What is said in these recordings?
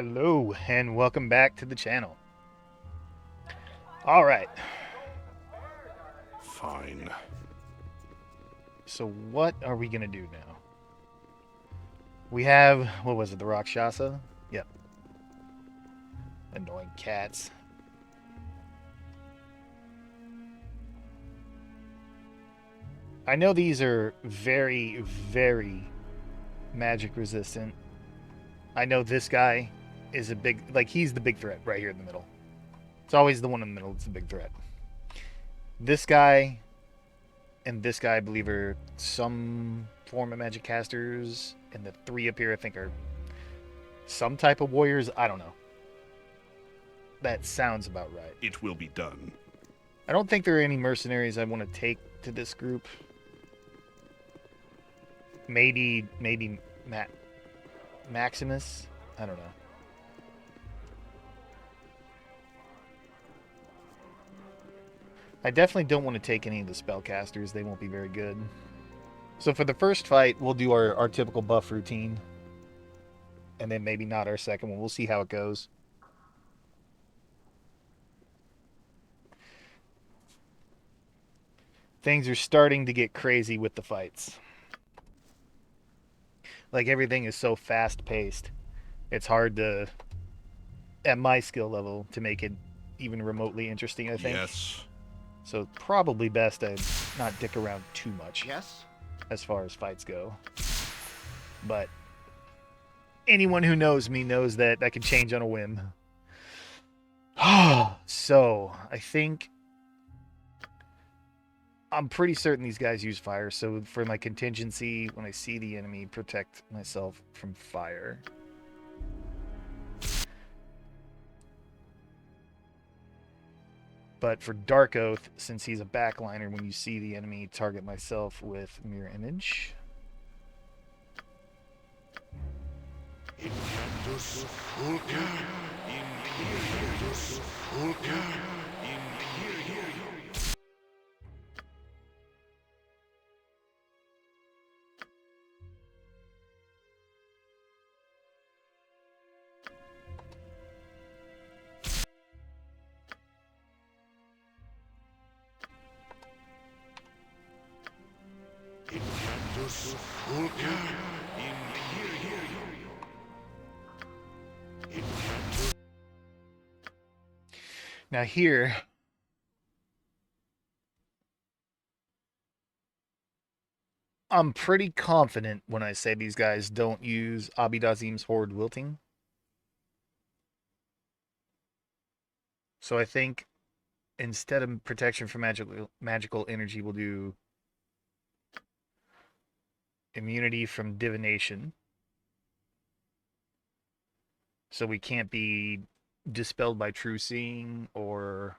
Hello, and welcome back to the channel. Alright, Fine. so what are we going to do now? We have, what was it, the Rakshasa? Yep. Annoying cats. I know these are very, very magic resistant. I know this guy is a big, like, he's the big threat right here in the middle. It's always the one in the middle that's the big threat. This guy and this guy, I believe, are some form of magic casters, and the three up here, I think, are some type of warriors. I don't know. That sounds about right. It will be done. I don't think there are any mercenaries I want to take to this group. Maybe Maximus? I don't know. I definitely don't want to take any of the spellcasters. They won't be very good. So for the first fight, we'll do our typical buff routine. And then maybe not our second one. We'll see how it goes. Things are starting to get crazy with the fights. Like, everything is so fast-paced. It's hard to, at my skill level, to make it even remotely interesting, I think. Yes. So probably best I not dick around too much. Yes? As far as fights go. But anyone who knows me knows that that can change on a whim. So, I think I'm pretty certain these guys use fire, so for my contingency, when I see the enemy, protect myself from fire. But for Dark Oath, since he's a backliner, when you see the enemy, target myself with Mirror Image. Impactus Fulca Imperius Fulca Imperius. Impactus Fulca Imperius. Now here, I'm pretty confident when I say these guys don't use Abidazim's Horde Wilting. So I think instead of protection from magical energy, we'll do immunity from divination. So we can't be dispelled by true seeing or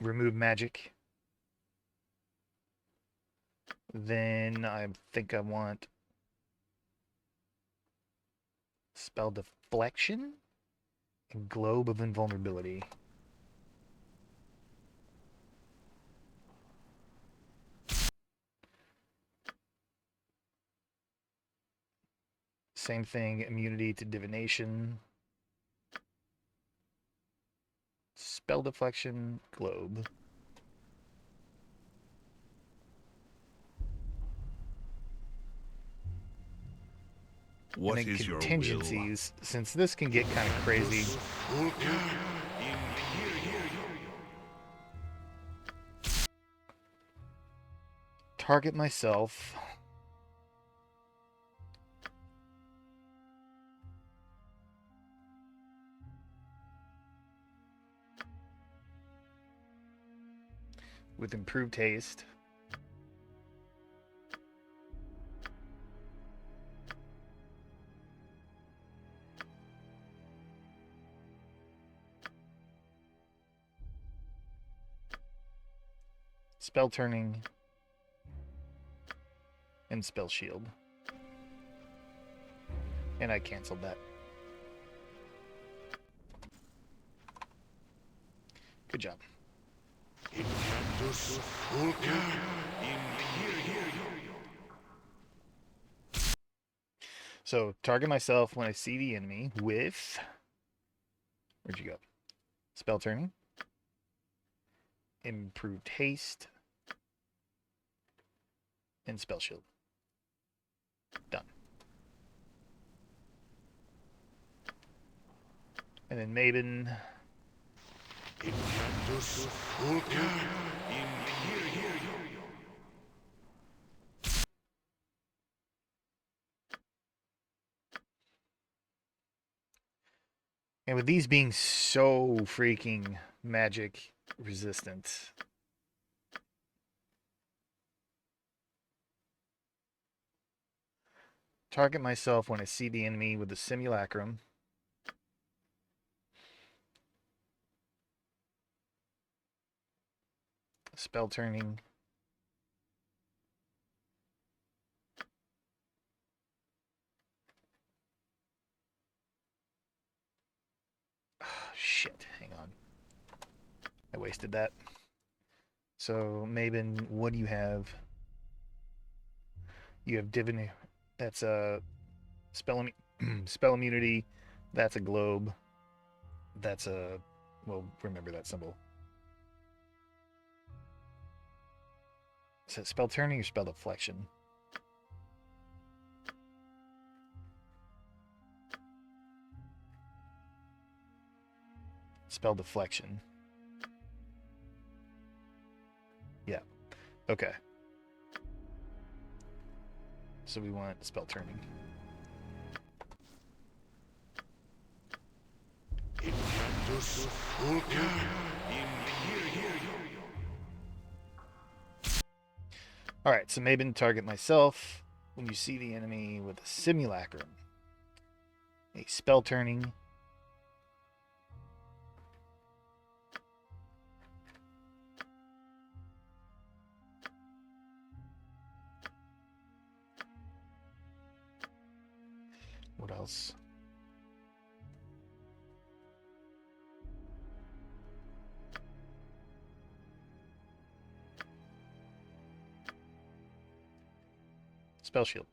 remove magic. Then I think I want spell deflection and globe of invulnerability. Same thing, immunity to divination. Spell deflection, globe. What and then is your will? contingencies, since this can get kind of crazy. Fulca Imperius. Target myself. With improved haste. Spell turning. And spell shield. And I canceled that. Good job. Impactus Fulca Imperius. So target myself when I see the enemy with... Where'd you go? Spell turning. Improved haste. And spell shield. Done. And then Maven. Invictus Fulca Imperio. And with these being so freaking magic resistant, target myself when I see the enemy with the simulacrum. Spell turning. Oh, shit, hang on. I wasted that. So, Maven, what do you have? You have Divine. That's a spell, spell immunity. That's a globe. That's a... Well, remember that symbol. Is it spell turning or spell deflection? Spell deflection. Yeah. Okay. So we want spell turning. Invictus Fulca Imperio. Alright, so Maven, target myself when you see the enemy with a simulacrum. A spell turning. What else? Spell shield.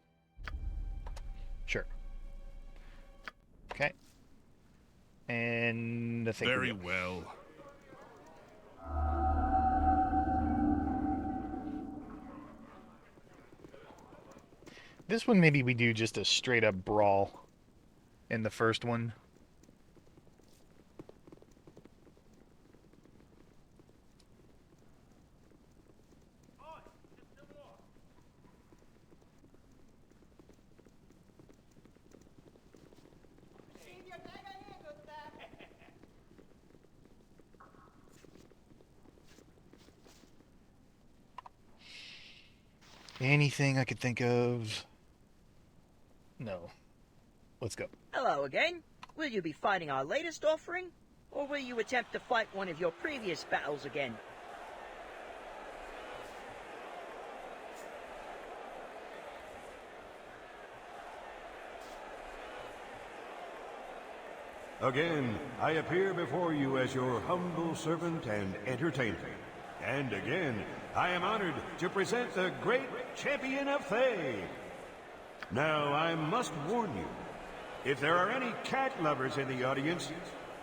Sure. Okay. And I think Very well. this one maybe we do just a straight up brawl in the first one. Anything I could think of? No. Let's go. Hello again. Will you be fighting our latest offering? Or will you attempt to fight one of your previous battles again? Again, I appear before you as your humble servant and entertainer. And again, I am honored to present the great champion of Thay. Now, I must warn you, if there are any cat lovers in the audience,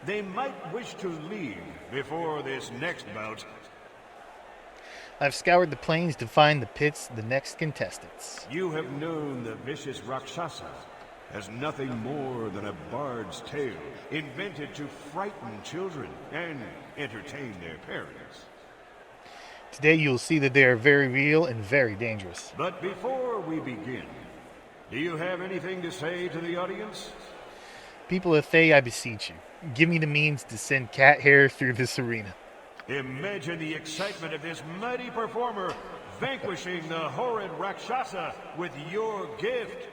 they might wish to leave before this next bout. I've scoured the plains to find the pits the next contestants. You have known the vicious Rakshasa as nothing more than a bard's tale invented to frighten children and entertain their parents. Today you'll see that they are very real and very dangerous. But before we begin, do you have anything to say to the audience? People of Thay, I beseech you, give me the means to send cat hair through this arena. Imagine the excitement of this mighty performer vanquishing the horrid Rakshasa with your gift.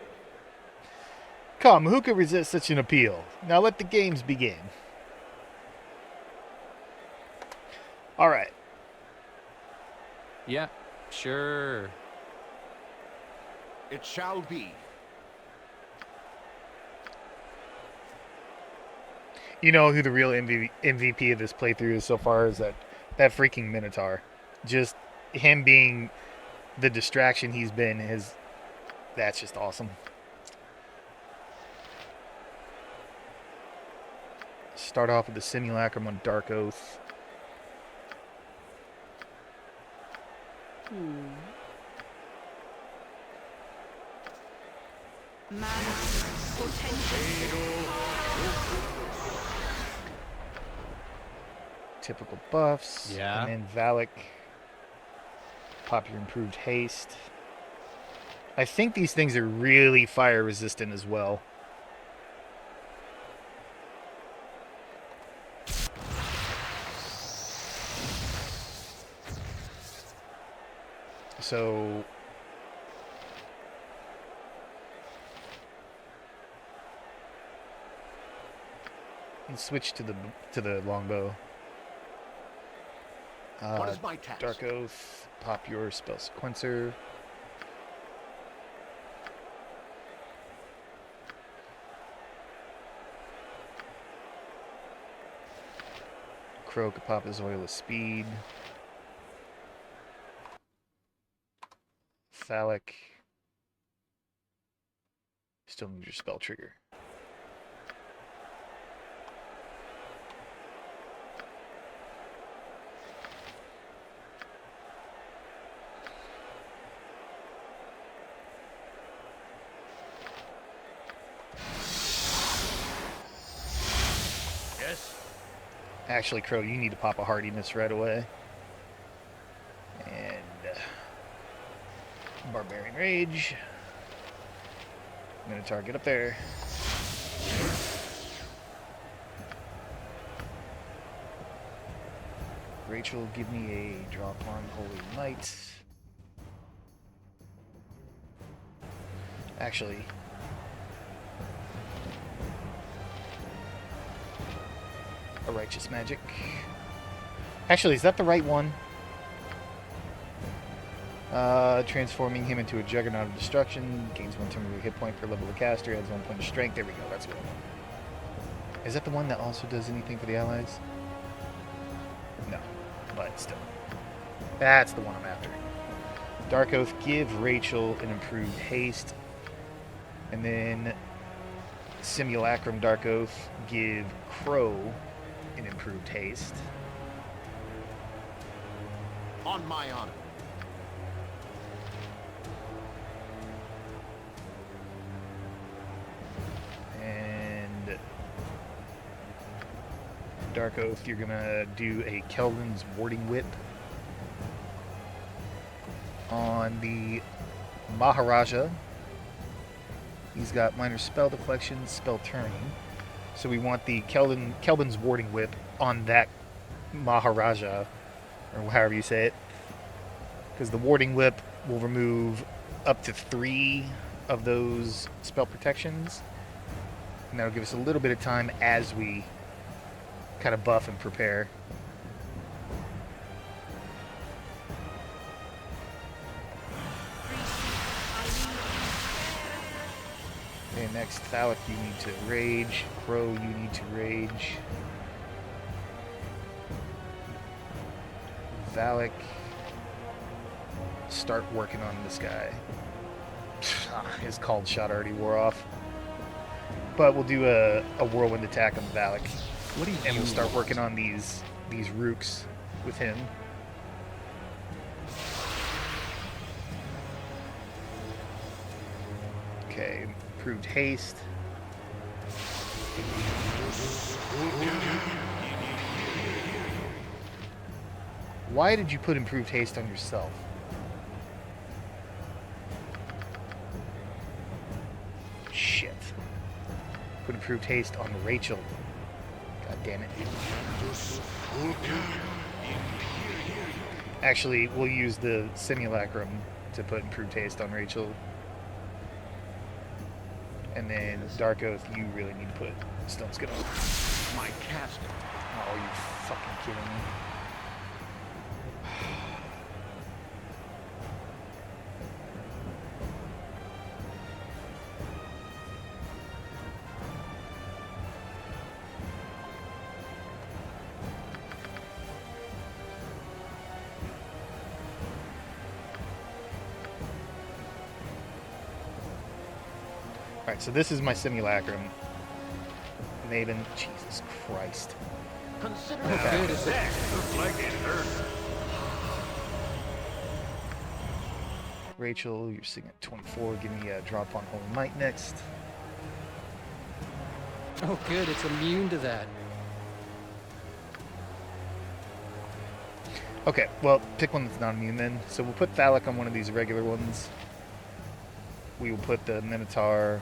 Come, who could resist such an appeal? Now let the games begin. Alright. Yeah, sure. It shall be. You know who the real MVP of this playthrough is so far is that freaking Minotaur. Just him being the distraction he's been that's just awesome. Start off with the Simulacrum on Dark Oath. Mana potential. Typical buffs. Yeah. And then Valak. Pop your improved haste. I think these things are really fire resistant as well. So let's switch to the longbow. What is my task? Dark Oath. Pop your spell sequencer. Crow could pop his oil of speed. Phallic. Still need your spell trigger. Yes. Actually, Crow, you need to pop a hardiness right away. And Barbarian Rage. Minotaur, get up there. Rachel, give me a drop on Holy Might. Actually, a Righteous Magic. Actually, is that the right one? Transforming him into a Juggernaut of Destruction. Gains 1 temporary hit point per level of the caster. Adds 1 point of strength. There we go. That's what I want. Is that the one that also does anything for the allies? No. But still. That's the one I'm after. Dark Oath, give Rachel an improved haste. And then Simulacrum Dark Oath, give Crow an improved haste. On my honor. And Dark Oath, you're gonna do a Kelvin's Warding Whip on the Maharaja. He's got minor spell deflection, spell turning. So we want the Kelvin's Warding Whip on that Maharaja, or however you say it. Because the Warding Whip will remove up to 3 of those spell protections. And that'll give us a little bit of time as we kind of buff and prepare. Okay, next, Phallic, you need to rage. Crow, you need to rage. Valak, start working on this guy. His called shot already wore off. But we'll do a whirlwind attack on Valak. What do you And we'll start working on these rooks with him. Okay, improved haste. Why did you put improved haste on yourself? Shit. Put improved haste on Rachel. God damn it. Actually, we'll use the Simulacrum to put improved haste on Rachel. And then Dark Oath, you really need to put Stone Skin on. My casting. Oh, you fucking kidding me? Alright, so this is my Simulacrum. Maven. Jesus Christ. Consider Good. It's a Looks like it hurt. Rachel, you're sitting at 24. Give me a drop on Holy Might next. oh, good. It's immune to that. Okay, well, pick one that's not immune then. So we'll put Thalek on one of these regular ones. We will put the Minotaur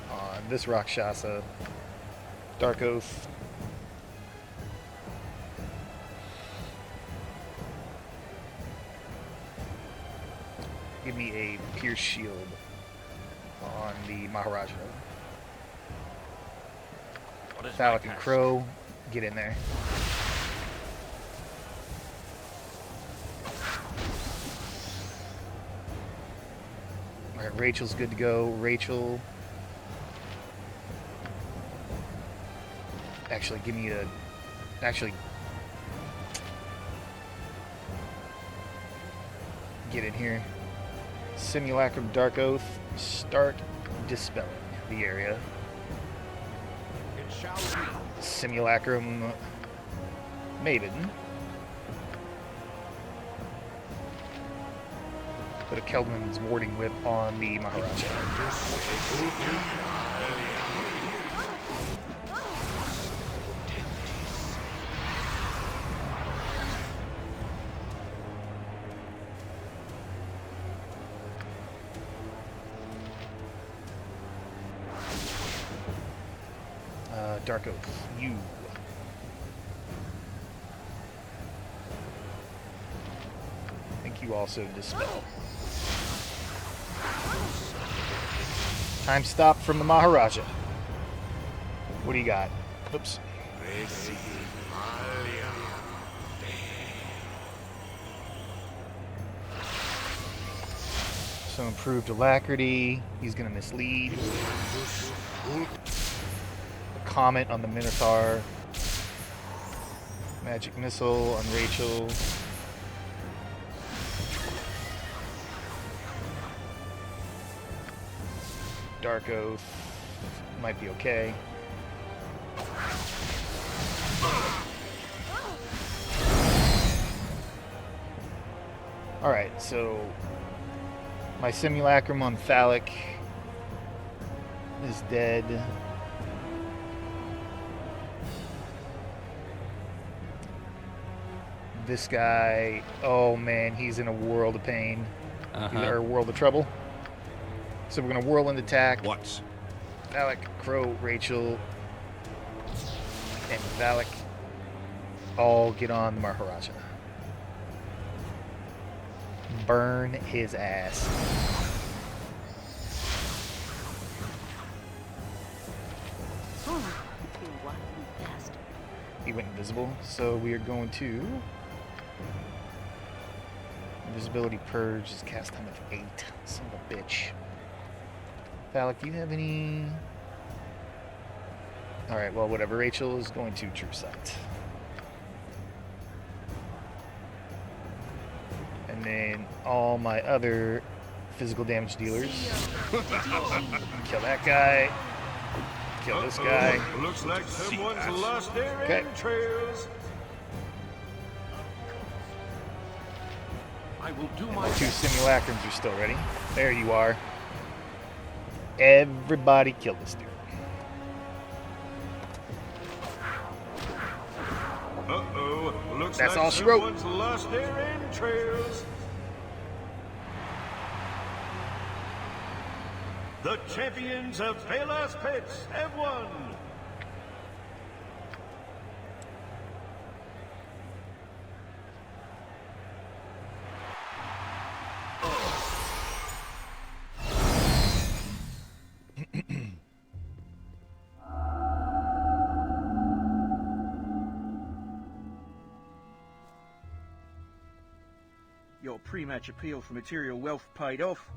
on this Rakshasa. Dark Oath. Give me a Pierce Shield on the Maharaja. what is my Thalek and task? Crow, get in there. Alright, Rachel's good to go. Rachel. Actually, give me a. Actually. Get in here. Simulacrum Dark Oath. Start dispelling the area. It shall be. Simulacrum Maiden. Put a Keldman's Warding Whip on the Maharaja. Dark Oath, you. I think you also dispel. Time stop from the Maharaja. What do you got? Oops. So improved alacrity. He's gonna mislead. Comet on the Minotaur. Magic Missile on Rachel. Dark Oath might be okay. Alright, so my Simulacrum on Thalek is dead. This guy, oh man, he's in a world of pain. Or a world of trouble. So we're gonna whirlwind attack. What? Thalek, Crow, Rachel, and Thalek all get on the Maharaja. Burn his ass. Oh, you wily bastard. He went invisible, so we are going to Invisibility Purge is cast time of 8. Son of a bitch. Thalek, do you have any? Alright, well, whatever. Rachel is going to True Sight. And then all my other physical damage dealers. Kill that guy. Kill this guy. Looks like someone's lost their Okay. entrails. I will do my Two best. Simulacrums are still ready. There you are. Everybody kill this dude. Uh-oh. Looks That's like all she wrote. someone's lost their entrails. The champions of Palas Pits have won. Your pre-match appeal for material wealth paid off.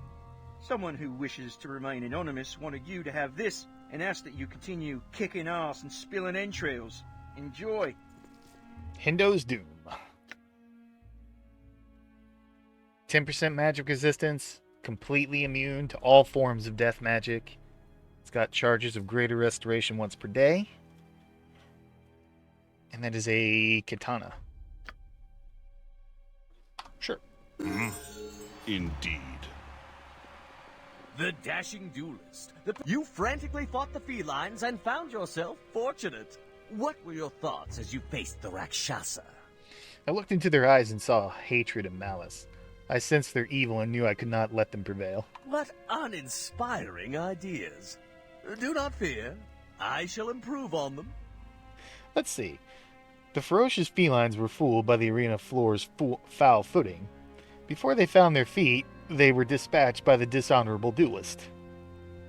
Someone who wishes to remain anonymous wanted you to have this and asked that you continue kicking ass and spilling entrails. Enjoy. Hindo's Doom. 10% magic resistance, completely immune to all forms of death magic. It's got charges of greater restoration once per day. And that is a katana. Sure. Indeed. The dashing duelist. You frantically fought the felines and found yourself fortunate. What were your thoughts as you faced the Rakshasa? I looked into their eyes and saw hatred and malice. I sensed their evil and knew I could not let them prevail. What uninspiring ideas. Do not fear. I shall improve on them. Let's see. The ferocious felines were fooled by the arena floor's foul footing. Before they found their feet, they were dispatched by the dishonorable duelist.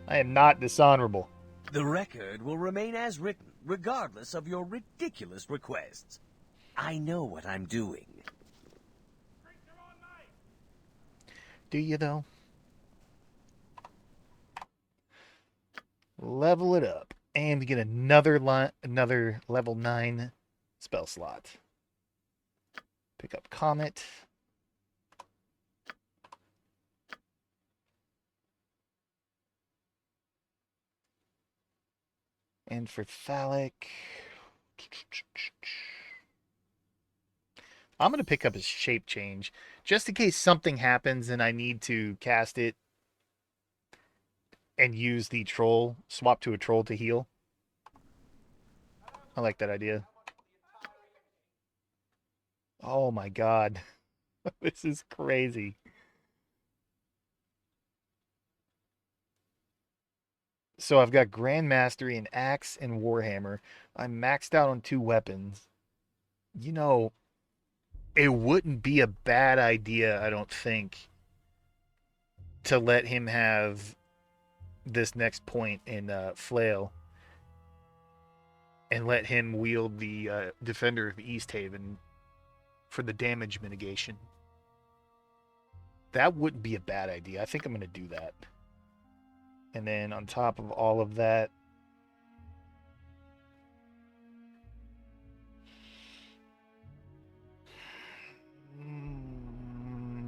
I am not dishonorable. The record will remain as written, regardless of your ridiculous requests. I know what I'm doing. Do you, though? Level it up. And we get another level 9 spell slot. Pick up Comet. And for Phallic, I'm going to pick up his shape change, just in case something happens and I need to cast it and use the troll, swap to a troll to heal. I like that idea. Oh my god. This is crazy. So I've got Grand Mastery, an axe, and Warhammer. I'm maxed out on 2 weapons. You know, it wouldn't be a bad idea, I don't think, to let him have this next point in Flail and let him wield the Defender of East Haven for the damage mitigation. That wouldn't be a bad idea. I think I'm going to do that. And then on top of all of that,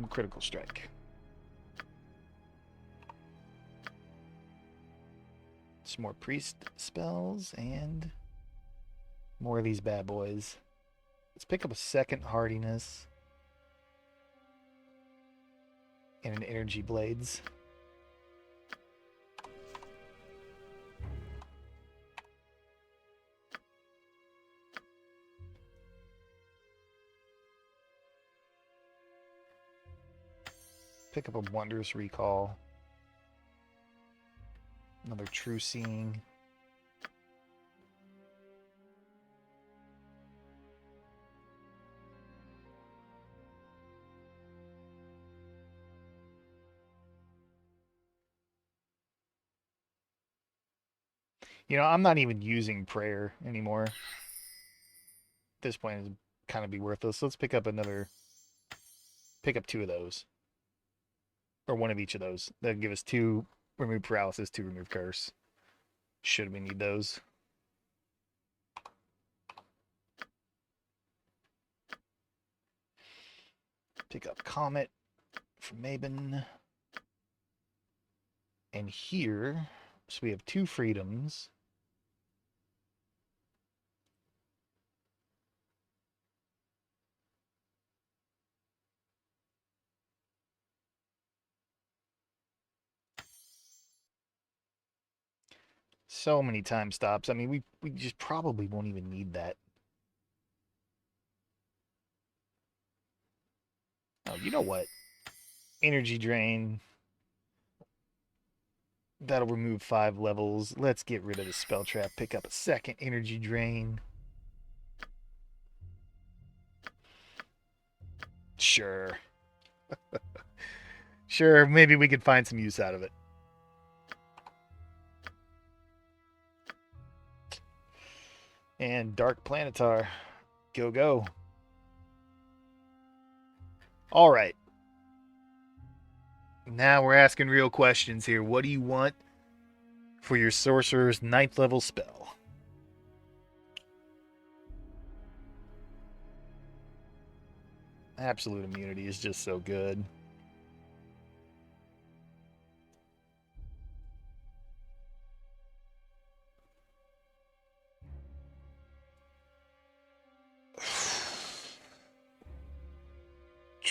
critical strike. Some more priest spells and more of these bad boys. Let's pick up a second hardiness and an energy blades. Pick up a wondrous recall. Another true seeing. You know, I'm not even using prayer anymore. At this point, it's kind of be worthless. So let's pick up 2 of those. Or 1 of each of those. That'll give us 2 remove paralysis, 2 remove curse. Should we need those? Pick up Comet from Mabin. And here, so we have 2 freedoms. So many time stops. I mean, we just probably won't even need that. Oh, you know what? Energy drain. That'll remove 5 levels. Let's get rid of the spell trap. Pick up a second energy drain. Sure. Sure, maybe we could find some use out of it. And Dark Planetar. Go, go. All right. Now we're asking real questions here. What do you want for your Sorcerer's 9th level spell? Absolute immunity is just so good.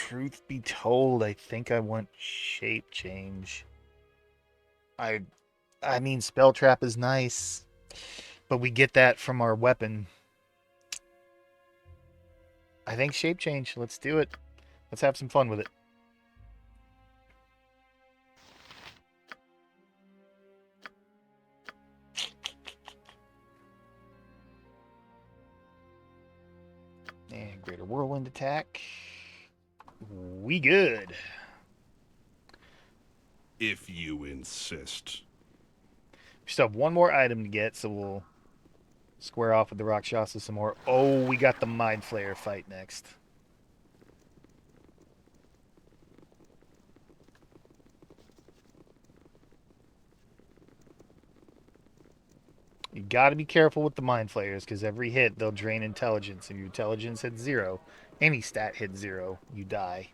Truth be told, I think I want shape change. I mean, spell trap is nice, but we get that from our weapon. I think shape change. Let's do it. Let's have some fun with it. And greater whirlwind attack. We good. If you insist. We still have one more item to get, so we'll square off with the Rakshasa some more. Oh, we got the Mind Flayer fight next. You got to be careful with the Mind Flayers, because every hit, they'll drain intelligence. If your intelligence hits 0, any stat hits 0, you die.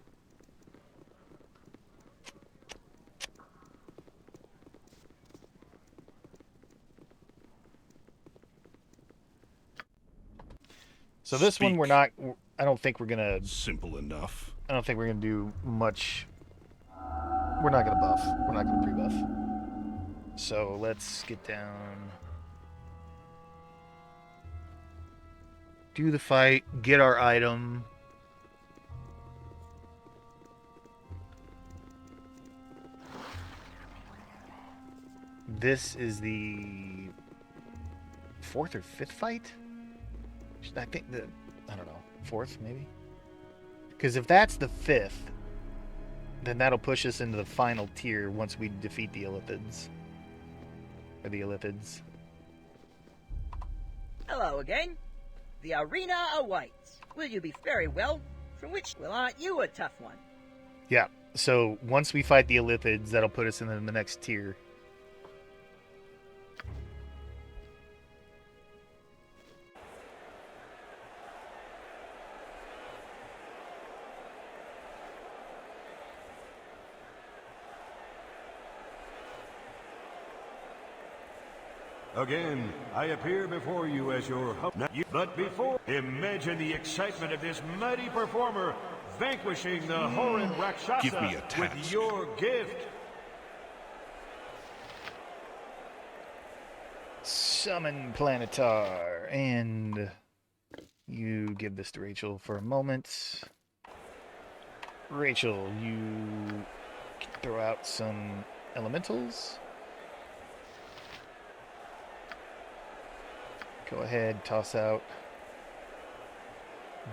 So this one, we're not... I don't think we're going to... Simple enough. I don't think we're going to do much... We're not going to buff. We're not going to pre-buff. So let's get down... Do the fight, get our item. This is the 4th or 5th fight? I think I don't know, 4th maybe? Because if that's the 5th, then that'll push us into the final tier once we defeat the Illithids. Or the Illithids. Hello again. The arena awaits. Will you be very well? From which, well, aren't you a tough one? Yeah, so once we fight the Illithids, that'll put us into the next tier. Again, I appear before you as your but before, imagine the excitement of this mighty performer vanquishing the horrid Rakshasa Give me a task. with your gift. Summon Planetar, and you give this to Rachel for a moment. Rachel, you can throw out some elementals. Go ahead, toss out.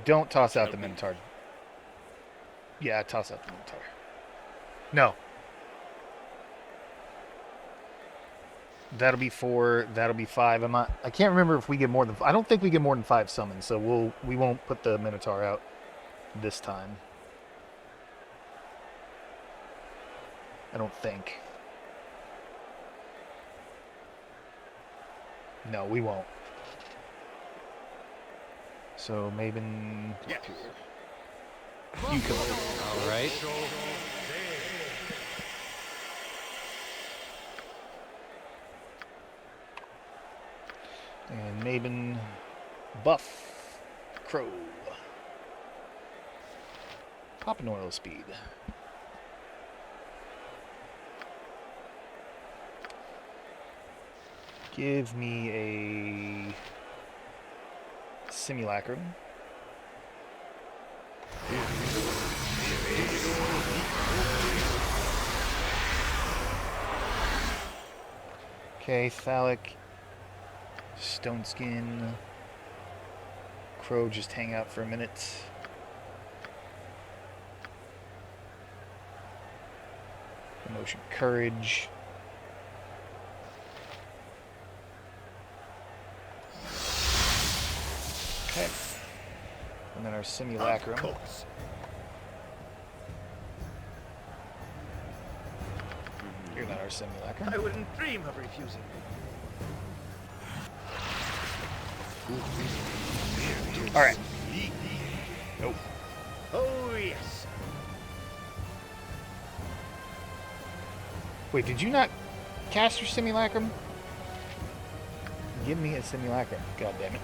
Don't toss out the Minotaur. Yeah, toss out the Minotaur. No. That'll be 4. That'll be 5. I can't remember if we get more than. I don't think we get more than 5 summons, so we won't put the Minotaur out this time. I don't think. No, we won't. So Maven, Yes. you come over. All right. And Maven, buff, Crow, pop an oil speed. Give me a simulacrum. Okay, Phallic, Stone Skin, Crow, just hang out for a minute. Emotion, Courage. Okay. And then our simulacrum. Of course. You're not our simulacrum. I wouldn't dream of refusing. Alright. Nope. Oh, yes. Wait, did you not cast your simulacrum? Give me a simulacrum. God damn it.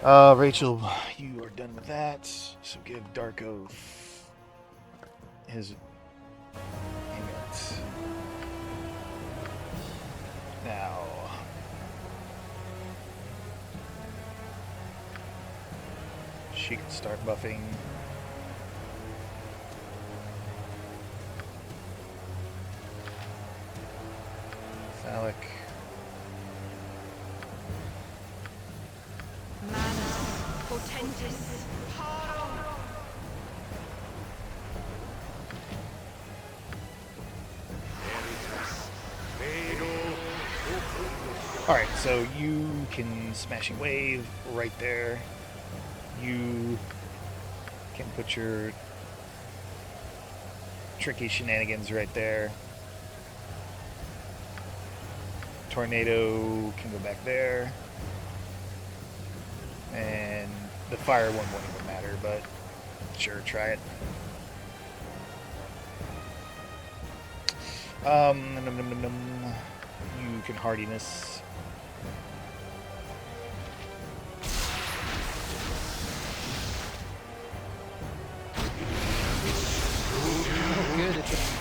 Rachel, you are done with that. So give Dark Oath his amulet. Now, she can start buffing. Phallic. Manus potentis paro. Alright, so you can Smashing Wave right there. You can put your tricky shenanigans right there. Tornado can go back there. And the fire one won't even matter, but sure, try it. You can hardiness. Oh, good. It's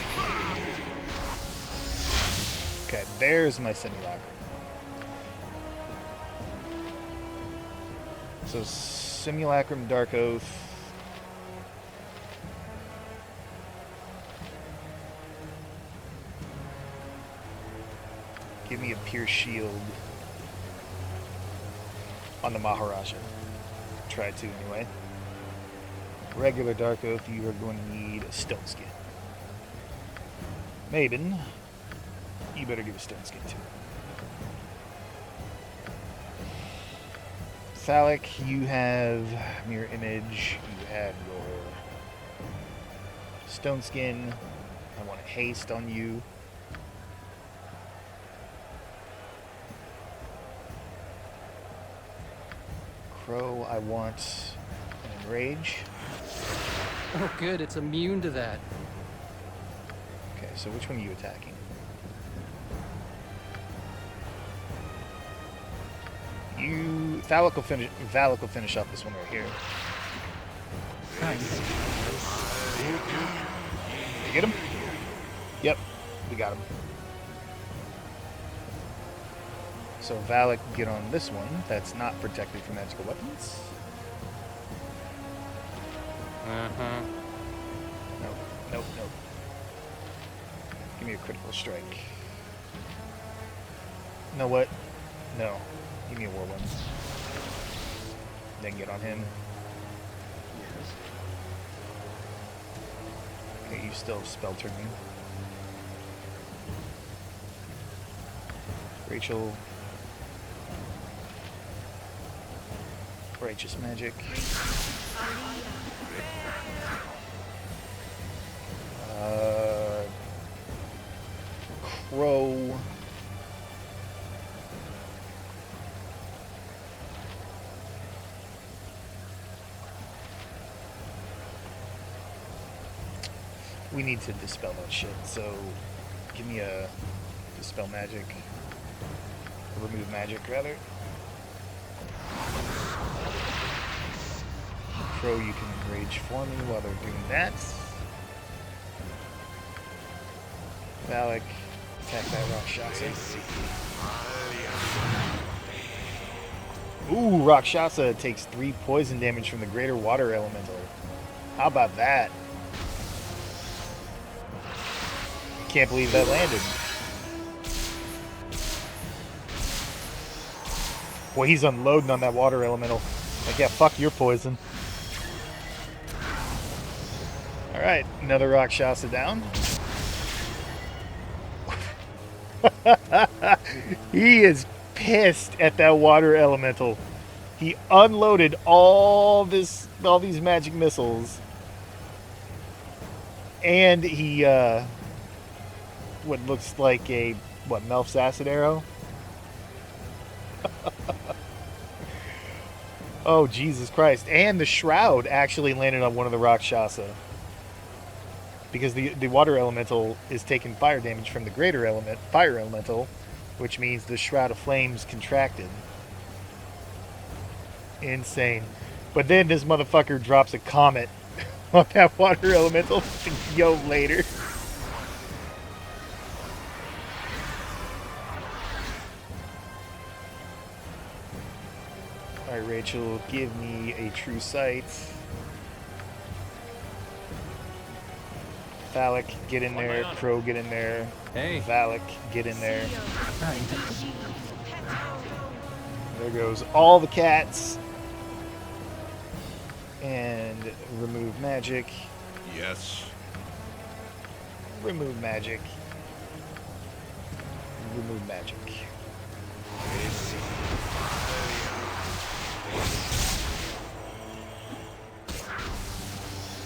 Okay, there's my simulacrum. So simulacrum, Dark Oath. Give me a Pierce Shield on the Maharaja. Try to anyway. Regular Dark Oath, you are going to need a Stone Skin. Maben, you better give a Stone Skin too. Phallic, you have Mirror Image, you have your Stone Skin. I want a haste on you. Crow, I want an Enrage. oh, good. It's immune to that. Okay, so which one are you attacking? Phallic will finish up this one right here. Nice. You get him? Yep, we got him. So Valak can get on this one that's not protected from magical weapons. Uh-huh. Nope, nope, nope. Give me a critical strike. You know what? No. Give me a whirlwind. Then get on him. Okay, you still have spell turning. Rachel. Righteous magic. Crow. We need to dispel that shit, so give me a dispel magic. Remove magic, rather. Crow, you can rage for me while they're doing that. Valak, attack that Rakshasa. Ooh, Rakshasa takes 3 poison damage from the greater water elemental. How about that? Can't believe that landed. Boy, he's unloading on that water elemental. Like, yeah, fuck your poison. Alright, another Rakshasa down. He is pissed at that water elemental. He unloaded all these magic missiles. And he, what looks like a, Melf's acid arrow? Oh, Jesus Christ. And the Shroud actually landed on one of the Rakshasa. Because the water elemental is taking fire damage from the greater fire elemental, which means the Shroud of Flames contracted. insane. But then this motherfucker drops a comet on that water elemental to go later. Alright, Rachel, give me a true sight. Valak, get in there. Crow, get in there. Hey. Valak, get in there. There goes all the cats. And remove magic. Yes. Remove magic. Remove magic.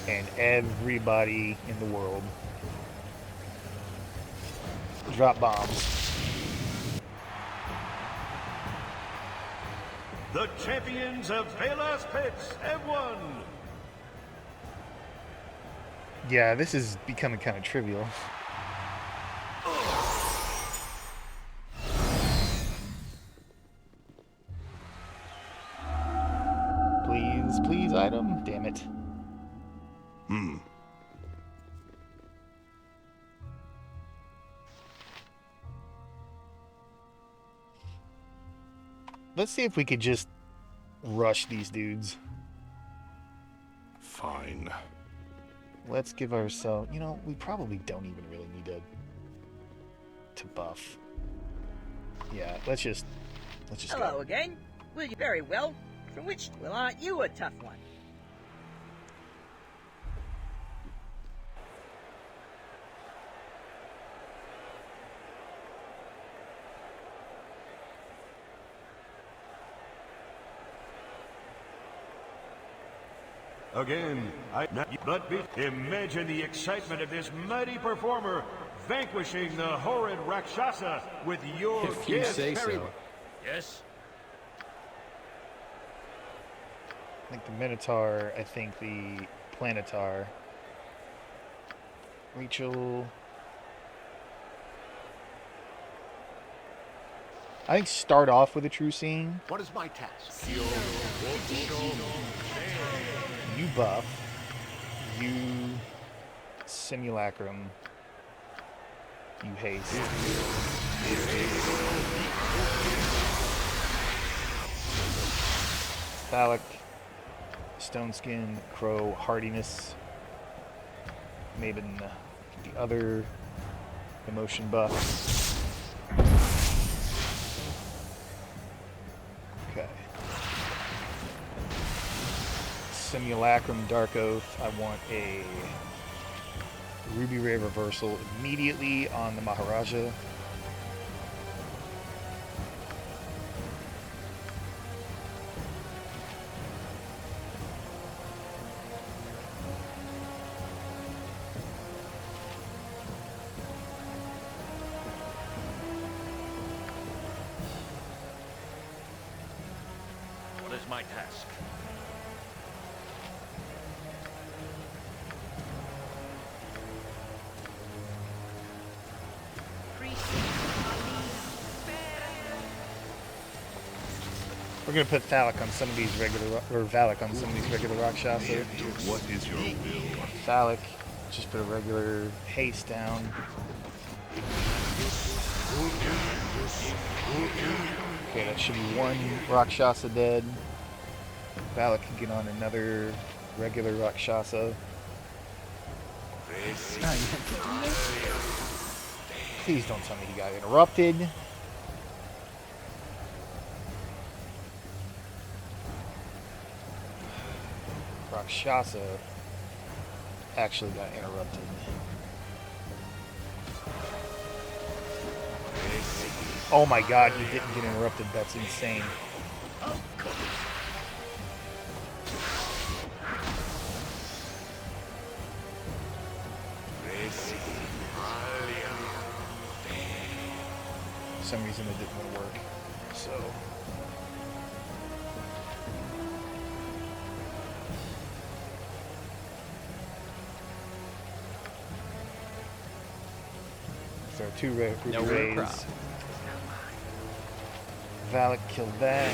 And everybody in the world drop bombs. The champions of Velas Pits have won. Yeah, this is becoming kind of trivial. Please, please, item. Damn it. Let's see if we could just rush these dudes. Fine. Let's give ourselves... You know, we probably don't even really need to buff. Yeah, let's just Hello go. again. Will you very well? From which, well, aren't you a tough one? Again, imagine the excitement of this mighty performer vanquishing the horrid Rakshasa with your If you gift. say so. Yes? I think the Minotaur, I think the Planetar. Rachel... I think start off with a true scene. What is my task? You buff. You simulacrum. You haste. Phallic. Stone skin. Crow. Hardiness. Maven. The other emotion buff. Okay. Simulacrum Dark Oath. I want a Ruby Ray reversal immediately on the Maharaja. What is my task? We're gonna put Thallic on some of these regular, or Valak on some of these regular Rakshasa. What is your will? Thallic, just put a regular haste down. Okay, that should be one Rakshasa dead. Valak can get on another regular Rakshasa. Please don't tell me he got interrupted. Rakshasa actually got interrupted. Oh my god, he didn't get interrupted. That's insane. For some reason it didn't want to work. So... There are two Ruby No Rays. problem. Valak killed that.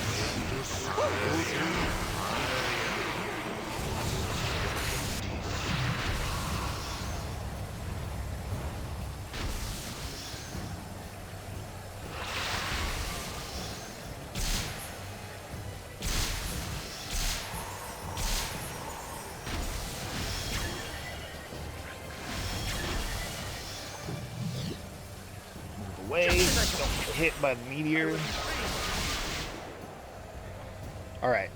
Away. Don't get hit by the meteor. Alright.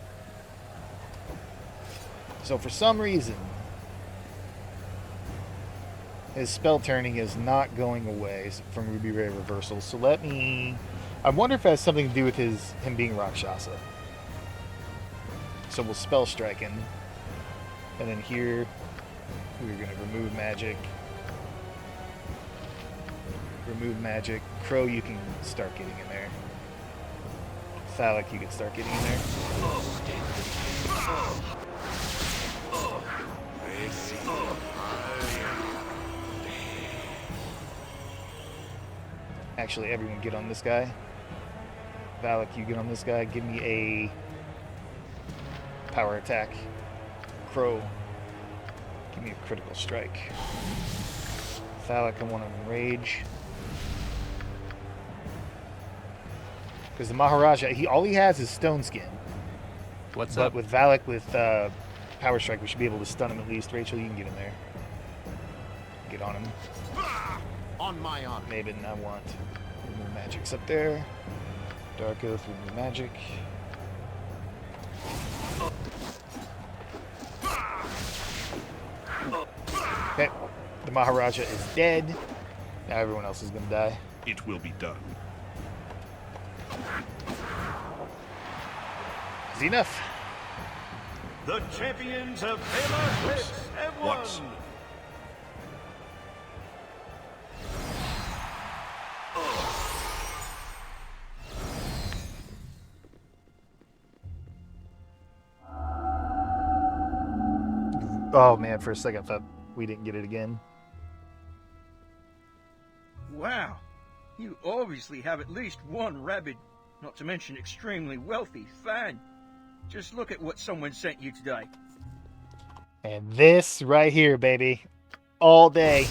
So for some reason, his spell turning is not going away from Ruby Ray Reversal. So let me... I wonder if it has something to do with him being Rakshasa. So we'll spell strike him. And then here, we're going to remove magic. Remove magic. Crow, you can start getting in there. Phallic, you can start getting in there. Actually, everyone get on this guy. Phallic, you get on this guy. Give me a power attack. Crow, give me a critical strike. Phallic, I want to enrage. Because the Maharaja, all he has is Stone Skin. What's but up? with Valak, with Power Strike, we should be able to stun him at least. Rachel, you can get in there. Get on him. On my honor. Maven, I want. Remove magic's up there. Dark Oath, remove magic. Okay, the Maharaja is dead. Now everyone else is going to die. It will be done. Is enough? The champions of Taylor Hits have won. What? Oh man, for a second I thought we didn't get it again. Wow. You obviously have at least one rabid, not to mention extremely wealthy, fan. Just look at what someone sent you today. And this right here, baby. All day.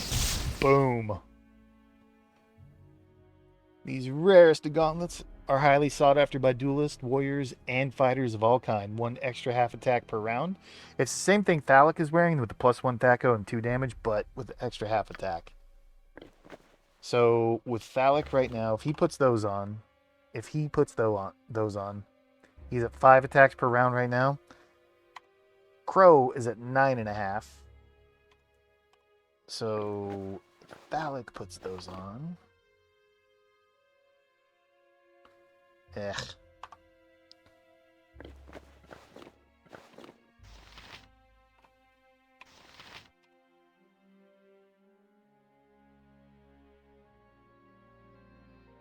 Boom. These rarest of gauntlets are highly sought after by duelists, warriors, and fighters of all kind. 1 extra half attack per round. It's the same thing Phallic is wearing with the +1 Thaco and 2 damage, but with the extra half attack. So with Phallic right now, if he puts those on, those on, he's at 5 attacks per round right now. Crow is at 9.5. So if Phallic puts those on. Ugh.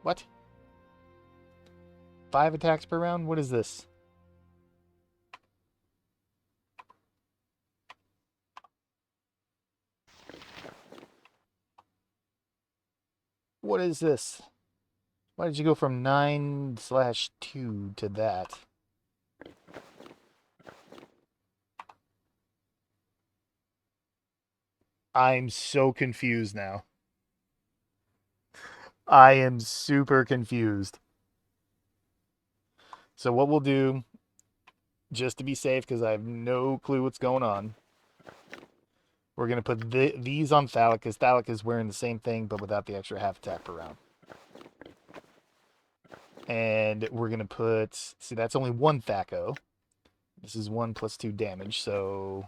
What? 5 attacks per round? What is this? What is this? Why did you go from 9/2 to that? I'm so confused now. I am super confused. So what we'll do, just to be safe, because I have no clue what's going on, we're going to put these on Phallic, because Phallic is wearing the same thing, but without the extra half attack per round. And we're going to put, see, that's only 1 Thaco. This is 1 + 2 damage, so...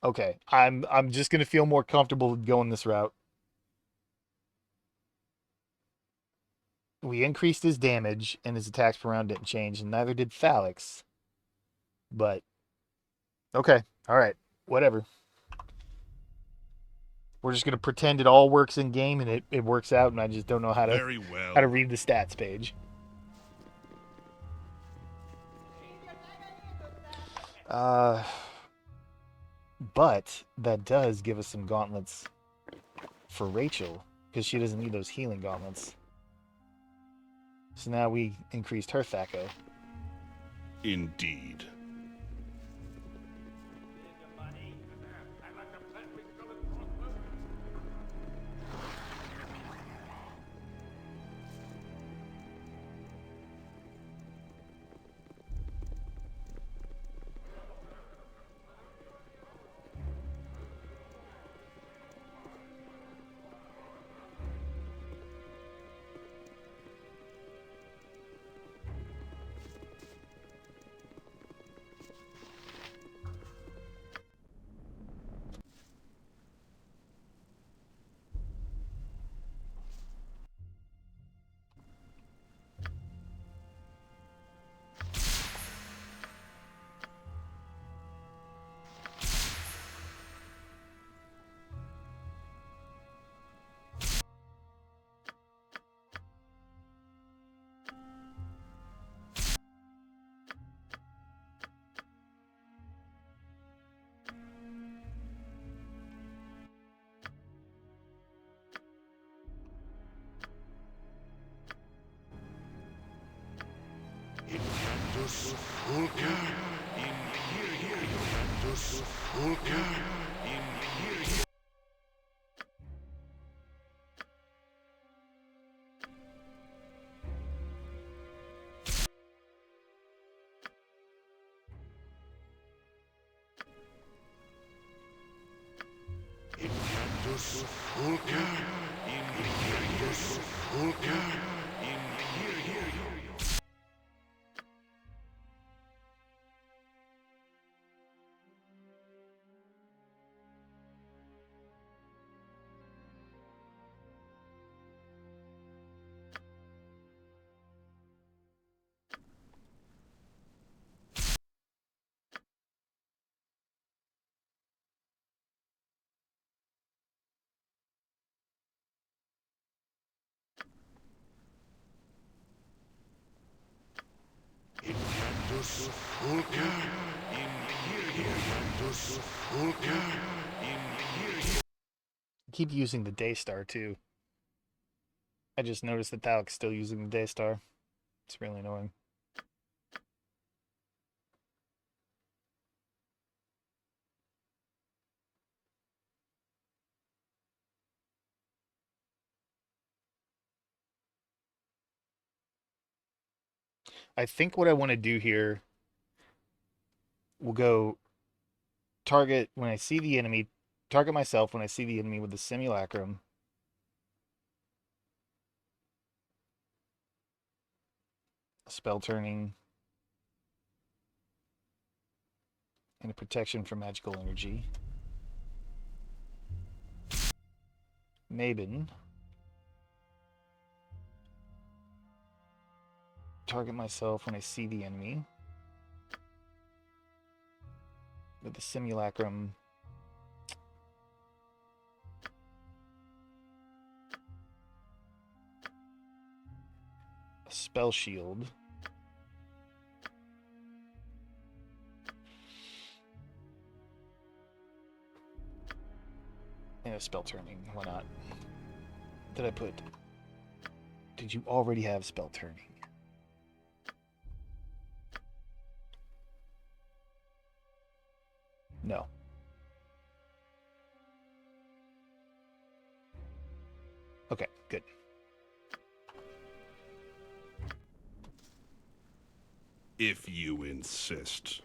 Okay, I'm just going to feel more comfortable going this route. We increased his damage, and his attacks per round didn't change, and neither did Phallic's. But, okay, alright, whatever. We're just going to pretend it all works in game, and it works out, and I just don't know how to, Very well. how to read the stats page. But that does give us some gauntlets for Rachel, because she doesn't need those healing gauntlets. So now we increased her THAC0. Indeed. Keep using the Daystar too. I just noticed that Thalic's still using the Daystar. It's really annoying. I think what I want to do here, we'll go target when I see the enemy, target myself when I see the enemy with the simulacrum. Spell turning. And a protection from magical energy. Mabin. Target myself when I see the enemy. With the simulacrum. A spell shield. And a spell turning. Why not? Did I put... Did you already have spell turning? No. Okay, good. If you insist.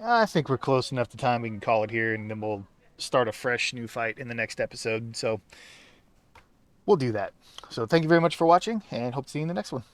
I think we're close enough to time we can call it here, and then we'll start a fresh new fight in the next episode. So we'll do that. So thank you very much for watching, and hope to see you in the next one.